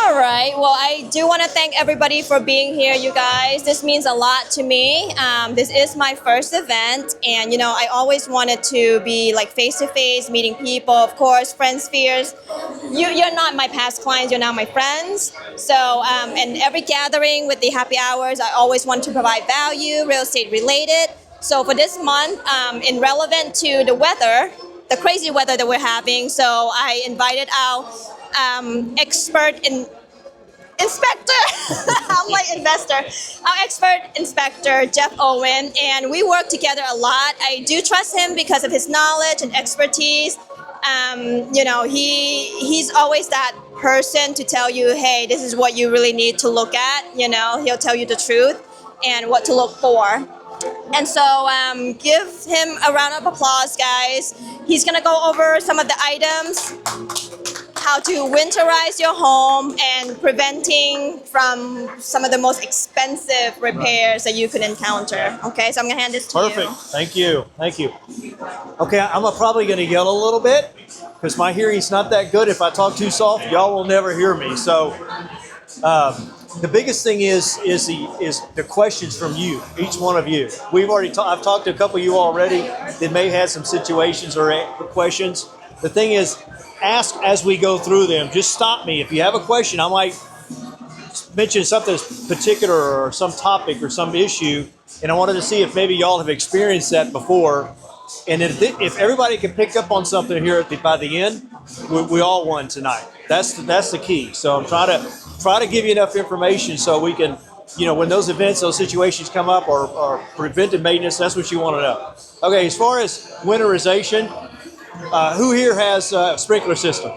All right. Well, I do want to thank everybody for being here, you guys. This means a lot to me. This is my first event, and I always wanted to be like face-to-face, meeting people. Of course, friends, fears. You're not my past clients. You're now my friends. So, and every gathering with the happy hours, I always want to provide value, real estate related. So for this month, in relevant to the weather, the crazy weather that we're having, so I invited our inspector, I'm like investor, our expert inspector, Jeff Owen, and we work together a lot. I do trust him because of his knowledge and expertise. He's always that person to tell you, hey, this is what you really need to look at. He'll tell you the truth and what to look for. And so give him a round of applause, guys. He's gonna go over some of the items, how to winterize your home and preventing from some of the most expensive repairs that you could encounter. Okay, so I'm gonna hand this to you. Perfect, thank you. Okay, I'm probably gonna yell a little bit because my hearing's not that good. If I talk too soft, y'all will never hear me. So the biggest thing is the questions from you, each one of you. I've talked to a couple of you already that may have had some situations or questions. The thing is, ask as we go through them. Just stop me. If you have a question, I might mention something particular or some topic or some issue, and I wanted to see if maybe y'all have experienced that before. And if everybody can pick up on something here by the end, we all won tonight. That's the key. So I'm trying to give you enough information so we can, when those events, those situations come up or preventive maintenance, that's what you want to know. Okay, as far as winterization, who here has a sprinkler system?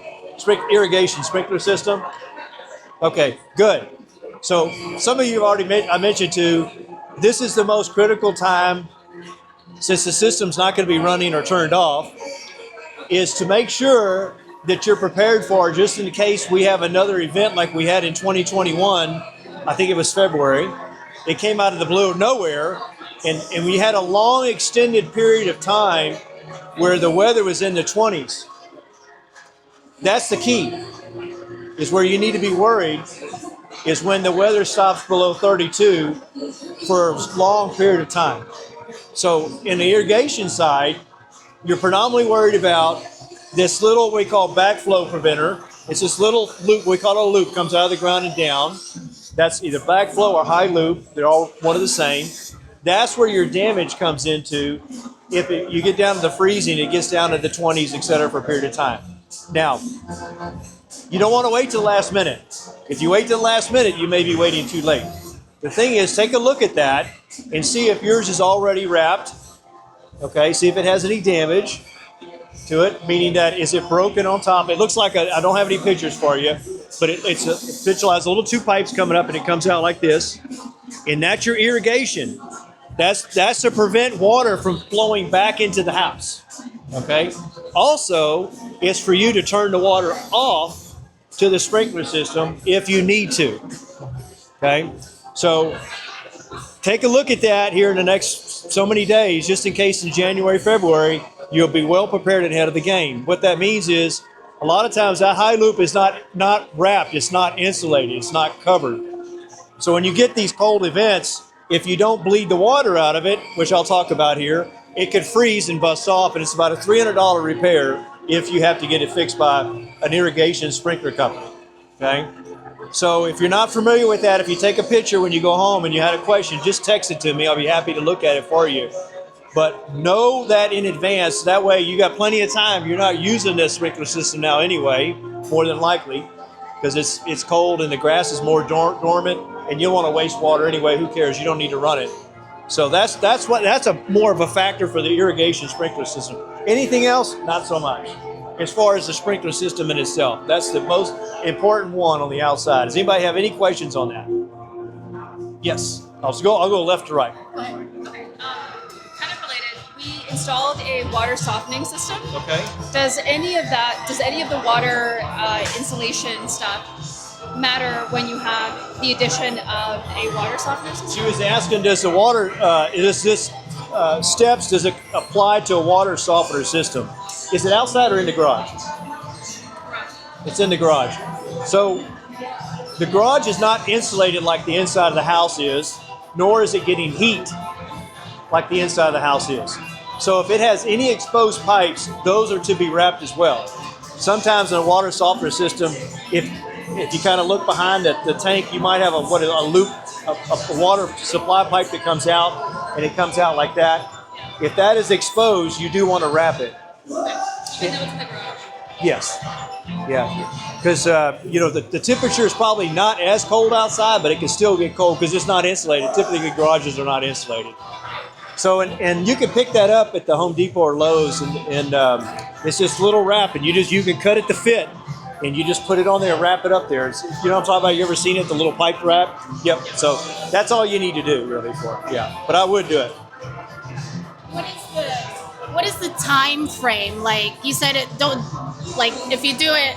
Irrigation sprinkler system? Okay, good. So some of you I mentioned to, this is the most critical time, since the system's not going to be running or turned off, is to make sure that you're prepared for, just in case we have another event like we had in 2021, I think it was February. It came out of the blue of nowhere, and we had a long extended period of time where the weather was in the 20s. That's the key, is where you need to be worried, is when the weather stops below 32 for a long period of time. So in the irrigation side, you're predominantly worried about this little, we call backflow preventer. It's this little loop, we call it a loop, comes out of the ground and down. That's either backflow or high loop. They're all one of the same. That's where your damage comes into. If you get down to the freezing, it gets down to the 20s, et cetera, for a period of time. Now, you don't want to wait till the last minute. If you wait till the last minute, you may be waiting too late. The thing is, take a look at that and see if yours is already wrapped. Okay, see if it has any damage to it, meaning that is it broken on top? It looks like I don't have any pictures for you, but it's a picture has little two pipes coming up and it comes out like this, and that's your irrigation. That's to prevent water from flowing back into the house. Okay. Also, it's for you to turn the water off to the sprinkler system if you need to. Okay. So take a look at that here in the next so many days, just in case in January, February, you'll be well prepared ahead of the game. What that means is a lot of times that high loop is not wrapped, it's not insulated, it's not covered. So when you get these cold events, if you don't bleed the water out of it, which I'll talk about here, it could freeze and bust off, and it's about a $300 repair if you have to get it fixed by an irrigation sprinkler company. Okay? So if you're not familiar with that, if you take a picture when you go home and you had a question, just text it to me. I'll be happy to look at it for you. But know that in advance. That way you got plenty of time. You're not using this sprinkler system now anyway, more than likely, because it's cold and the grass is more dormant, and you'll want to waste water anyway. Who cares? You don't need to run it. So that's a more of a factor for the irrigation sprinkler system. Anything else? Not so much. As far as the sprinkler system in itself, that's the most important one on the outside. Does anybody have any questions on that? Yes. I'll go left to right. Okay. Kind of related. We installed a water softening system. Okay. Does any of the water insulation stuff matter when you have the addition of a water softener system? She was asking, does the water, steps, does it apply to a water softener system? Is it outside or in the garage? It's in the garage. So the garage is not insulated like the inside of the house is, nor is it getting heat like the inside of the house is. So if it has any exposed pipes, those are to be wrapped as well. Sometimes in a water softener system, if you kind of look behind the tank, you might have a loop, a water supply pipe that comes out, and it comes out like that. If that is exposed, you do want to wrap it. Yes. Yeah. Because the temperature is probably not as cold outside, but it can still get cold because it's not insulated. Typically, the garages are not insulated. So, and you can pick that up at the Home Depot or Lowe's, and it's this little wrap, and you can cut it to fit, and you just put it on there and wrap it up there. You know what I'm talking about? You ever seen it, the little pipe wrap? Yep. So that's all you need to do really for it. Yeah. But I would do it. What is the time frame? Like you said, if you do it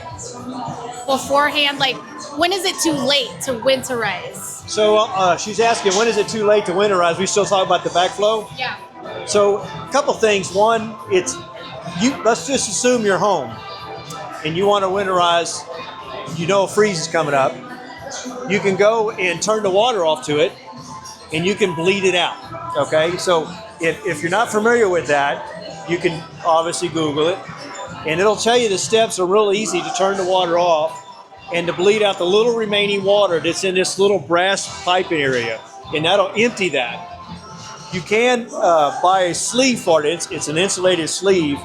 beforehand, like when is it too late to winterize? So she's asking, when is it too late to winterize? We still talk about the backflow? Yeah. So a couple things. One, let's just assume you're home and you want to winterize, a freeze is coming up. You can go and turn the water off to it and you can bleed it out. Okay, so if you're not familiar with that, you can obviously Google it and it'll tell you the steps are real easy to turn the water off and to bleed out the little remaining water that's in this little brass piping area, and that'll empty that. You can buy a sleeve for it. It's an insulated sleeve,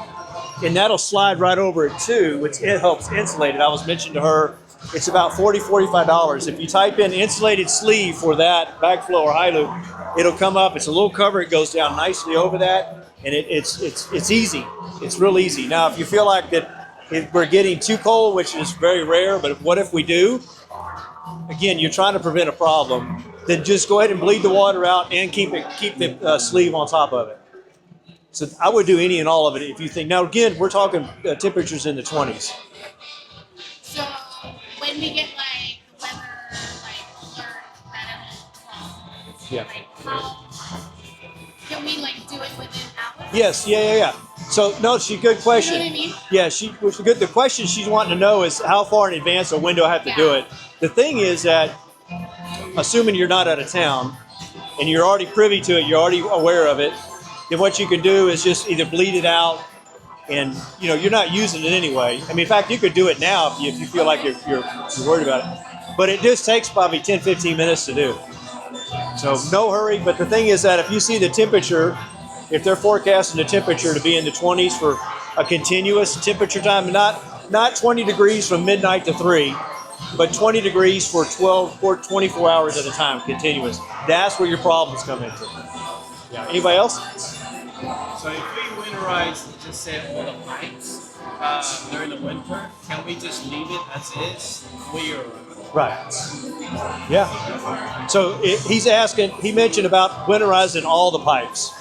and that'll slide right over it too, which it helps insulate it. I was mentioning to her, it's about $45. If you type in insulated sleeve for that backflow or high loop, it'll come up. It's a little cover. It goes down nicely over that, and it's easy. It's real easy. Now, if you feel like that, if we're getting too cold, which is very rare, but what if we do? Again, you're trying to prevent a problem. Then just go ahead and bleed the water out and keep the sleeve on top of it. So I would do any and all of it if you think. Now again, we're talking temperatures in the 20s. So when we get like weather alert that it'll Yeah. how can we do it within hours? Yes. Yeah. So no, good question. You know what I mean? Yeah, the question she's wanting to know is how far in advance or when do I have to do it? The thing is that, assuming you're not out of town and you're already privy to it, you're already aware of it, then what you can do is just either bleed it out and you're not using it anyway. I mean, in fact, you could do it now if you feel like you're worried about it. But it just takes probably 10-15 minutes to do. So no hurry, but the thing is that if you see the temperature, if they're forecasting the temperature to be in the 20s for a continuous temperature time, not 20 degrees from midnight to 3, but 20 degrees for 24 hours at a time, continuous. That's where your problems come into. Yeah. Anybody else? So if we winterize, just say all the pipes during the winter, can we just leave it as is? Right. Yeah. So he mentioned about winterizing all the pipes.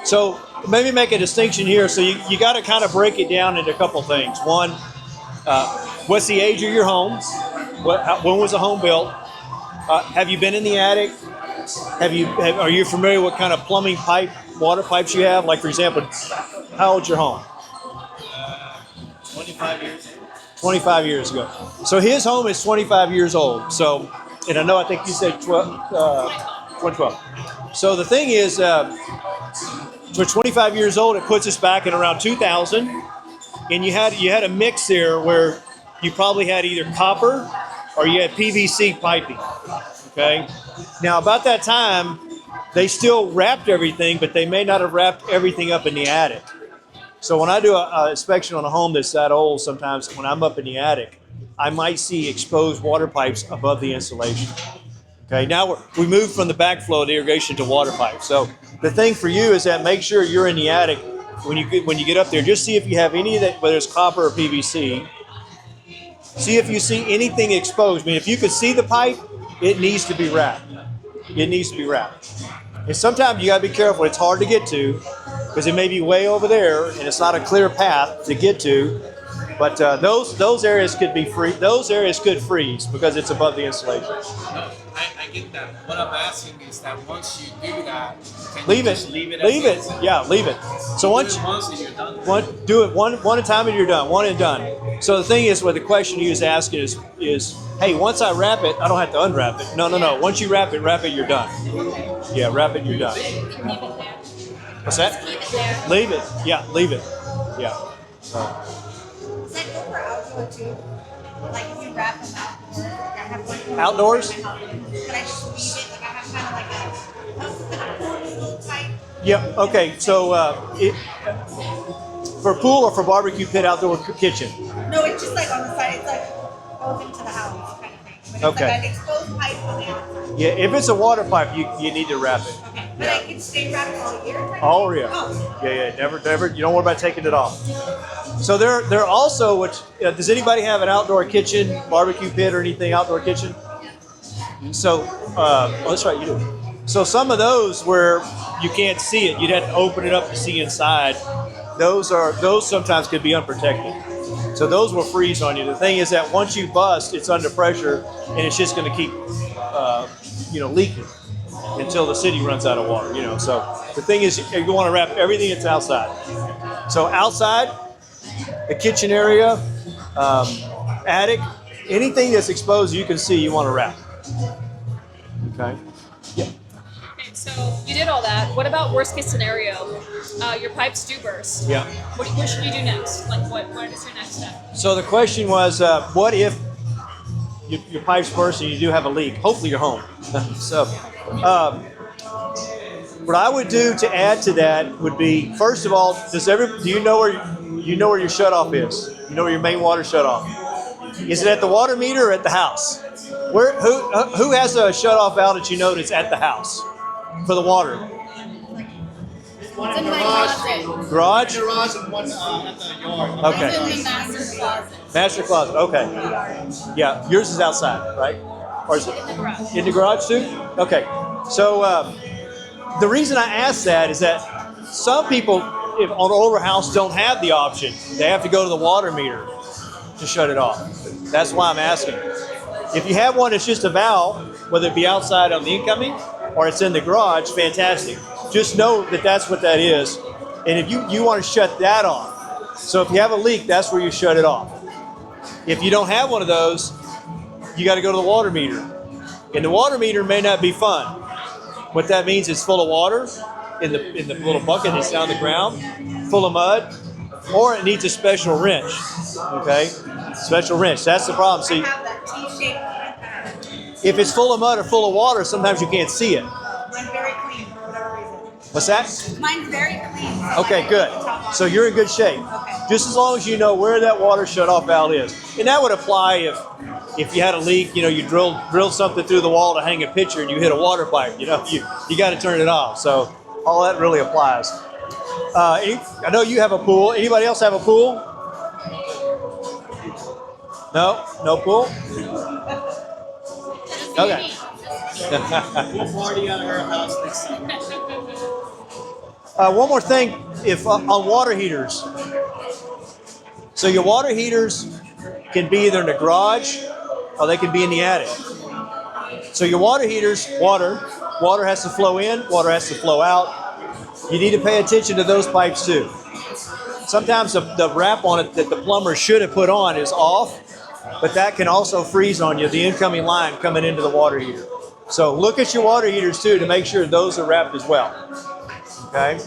So maybe make a distinction here. So you got to kind of break it down into a couple things. One, what's the age of your home? When was the home built? Have you been in the attic? Are you familiar with what kind of plumbing water pipes you have? Like, for example, how old's your home? 25 years. 25 years ago. So his home is 25 years old. So, and I think you said 2012. So the thing is, for 25 years old, it puts us back in around 2000. And you had a mix there where you probably had either copper or you had PVC piping. Okay. Now, about that time, they still wrapped everything, but they may not have wrapped everything up in the attic. So when I do an inspection on a home that's that old, sometimes when I'm up in the attic, I might see exposed water pipes above the insulation. Okay, now we moved from the backflow, the irrigation, to water pipes. So the thing for you is that make sure you're in the attic when you get up there. Just see if you have any of that, whether it's copper or PVC. See if you see anything exposed. I mean, if you could see the pipe, it needs to be wrapped. It needs to be wrapped. And sometimes you got to be careful. It's hard to get to because it may be way over there and it's not a clear path to get to. But those areas could be free. Those areas could freeze because it's above the insulation. No, I get that. What I'm asking is that once you do that, can leave you it. just leave it? Leave it. Yeah, leave it. So once and you're done. do it one at a time and you're done. One and done. So the thing is, what the question he was asking is, hey, once I wrap it, I don't have to unwrap it. No. Once you wrap it, you're done. Yeah, wrap it, you're done. What's that? Leave it. Yeah, leave it. Yeah. Does that go for outdoor too? Like if you wrap them outdoors, like I have one for Outdoors? my house. Can I just leave it? Like I have kind of like a pool type. Yep. Okay. So for pool or for barbecue pit, outdoor kitchen. No, it's just like on the side. It's like goes into the house kind of thing. But it's Okay. like an exposed pipe on the outside. Yeah. If it's a water pipe, you need to wrap it. Okay. But I can stay wrapped all year. Type Oh thing? yeah. Oh. Yeah. Never. You don't worry about taking it off. So they're also. Which does anybody have an outdoor kitchen, barbecue pit, or anything outdoor kitchen? So oh, that's right, you do. So some of those where you can't see it, you'd have to open it up to see inside. Those sometimes could be unprotected. So those will freeze on you. The thing is that once you bust, it's under pressure and it's just going to keep leaking until the city runs out of water. So the thing is, you want to wrap everything that's outside. So outside, the kitchen area, attic, anything that's exposed you can see, you want to wrap. Okay. Yeah. Okay, so you did all that. What about worst case scenario? Your pipes do burst. Yeah. What should you do next? Like what is your next step? So the question was, what if your pipes burst and you do have a leak? Hopefully you're home. So, what I would do to add to that would be, first of all, do you know where your shutoff is? You know where your main water shutoff? Is it at the water meter or at the house? Who has a shutoff valve that you know that's at the house for the water? It's in my closet. Garage? Garage and one at the yard. Okay. It's in the master closet. Master closet. Okay. Yeah, yours is outside, right? Or is it in the garage too? Okay. So the reason I ask that is that some people, if on an older house, don't have the option. They have to go to the water meter to shut it off. That's why I'm asking. If you have one that's just a valve, whether it be outside on the incoming or it's in the garage, fantastic. Just know that that's what that is. And if you want to shut that off. So if you have a leak, that's where you shut it off. If you don't have one of those, you got to go to the water meter. And the water meter may not be fun. What that means is full of water in the little bucket that's down the ground, full of mud, or it needs a special wrench. Okay? Special wrench. That's the problem. I See, have that T-shaped right if it's full of mud or full of water, sometimes you can't see it. there. Mine's very clean for whatever reason. What's that? Mine's very clean. So Okay, good. So you're in good shape. Okay. Just as long as you know where that water shut-off valve is. And that would apply if you had a leak, you drilled something through the wall to hang a picture and you hit a water pipe, you got to turn it off. So all that really applies. I know you have a pool. Anybody else have a pool? No pool? Okay. We'll party at her house next time. One more thing, if on water heaters. So your water heaters can be either in the garage or they can be in the attic. So your water heaters, water has to flow in, water has to flow out. You need to pay attention to those pipes too. Sometimes the wrap on it that the plumber should have put on is off, but that can also freeze on you, the incoming line coming into the water heater. So look at your water heaters too to make sure those are wrapped as well. Okay.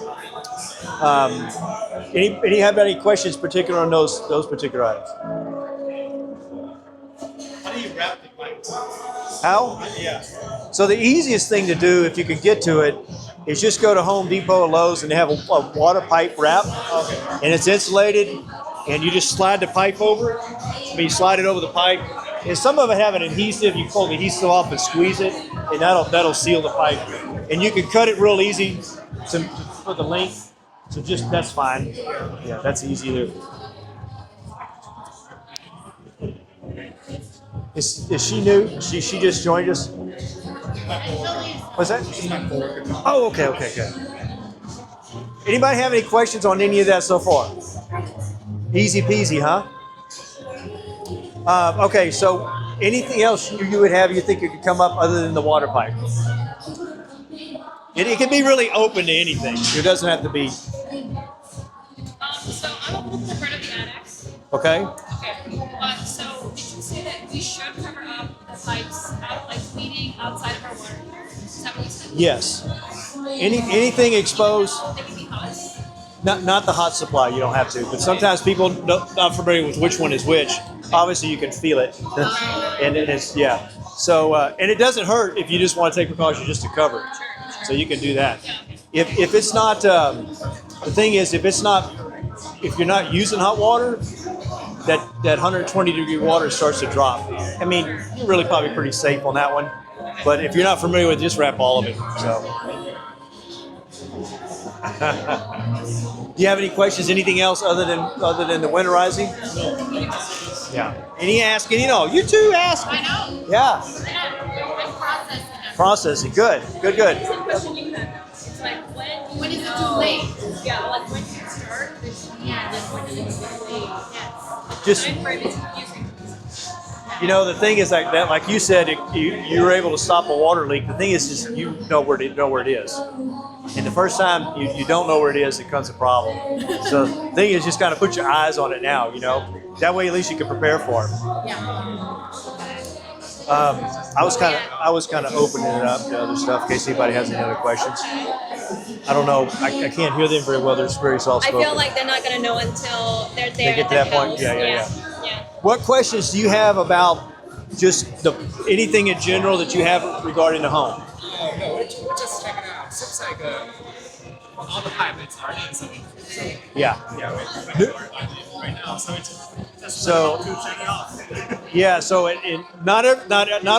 Any have any questions particular on those particular items? How do you wrap the pipe? How? Yeah. So the easiest thing to do, if you can get to it, is just go to Home Depot or Lowe's and they have a water pipe wrap, and it's insulated, and you just slide the pipe over. You slide it over the pipe, and some of it have an adhesive. You pull the adhesive off and squeeze it, and that'll seal the pipe. And you can cut it real easy for the length. So that's fine. Yeah, that's easy to. Is she new? She just joined us. What's that? Oh, okay, good. Anybody have any questions on any of that so far? Easy peasy, huh? Okay, so anything else you would have you think it could come up other than the water pipe? It can be really open to anything. It doesn't have to be. So I'm a little in front of the annex. Okay. Okay. cleaning outside of our water heater? Is that what you said? Yes. Anything exposed. They can be hot. Not the hot supply. You don't have to. But sometimes people not familiar with which one is which. Obviously, you can feel it, and it's yeah. So and it doesn't hurt if you just want to take precautions just to cover it. So you can do that. If it's not the thing is if you're not using hot water, that 120 degree water starts to drop. I mean, you're really probably pretty safe on that one. But if you're not familiar with it, just wrap all of it. So. Do you have any questions? Anything else other than the winterizing? Yeah. Any asking? You too ask. I know. Yeah. I'm processing it. Processing. Good. One question you had though. It's like When is it too late? Yeah, like when do you start? Yeah. When is it too late? Yes. Just Time frame is confusing. the thing is like that. Like you said, you were able to stop a water leak. The thing is, just you know where it is. And the first time you don't know where it is, it becomes a problem. So the thing is, just kind of put your eyes on it now. That way at least you can prepare for it. Yeah. I was kind of opening it up to other stuff in case anybody has any other questions. I don't know. I can't hear them very well. They're very soft I spoken. feel like they're not gonna know until they're there get at to the that point? house. Yeah. What questions do you have about just anything in general that you have regarding the home? No, we're just checking it out. Seems like all the pipe it's already insulated. So, Yeah. yeah, we're right now. So it's just So- to check it out. Yeah. So not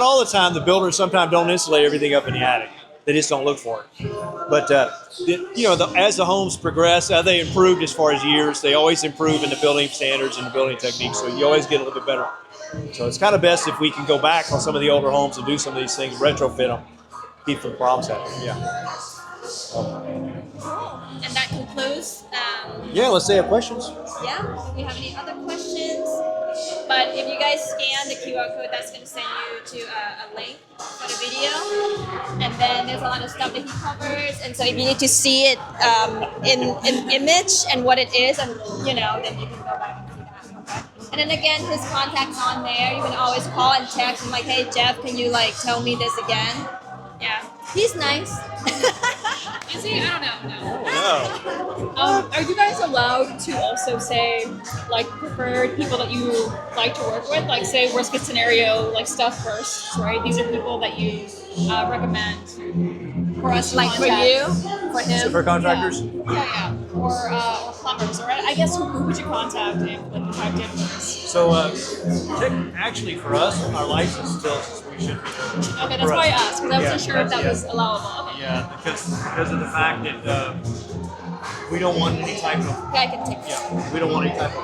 all the time. The builders sometimes don't insulate everything up in the attic. They just don't look for it. But as the homes progress, they improved as far as years. They always improve in the building standards and the building techniques. So you always get a little bit better. So it's kind of best if we can go back on some of the older homes and do some of these things, retrofit them, keep the problems happening. Yeah. And that concludes. Yeah. Let's say have questions. Yeah. Do we have any other questions? But if you guys scan the QR code, that's going to send you to a link for the video. And then there's a lot of stuff that he covers. And so if you need to see it in image and what it is, and then you can go back and see that. Okay. And then again, his contact's on there. You can always call and text him like, hey Jeff, can you tell me this again? Yeah. He's nice. Is he? I don't know. No. Are you guys allowed to also say preferred people that you like to work with? Like say worst case scenario, stuff first, right? These are people that you recommend for us to Like for contact. you, for him. For contractors. Yeah. Or plumbers, or I guess who would you contact if you typed in this? So actually for us, our license tells us we should be. Okay, that's why I asked, because I wasn't sure if that yeah. was allowable. Okay. Yeah, because of the fact that we don't want any type of Okay, I can take this. we don't want any type of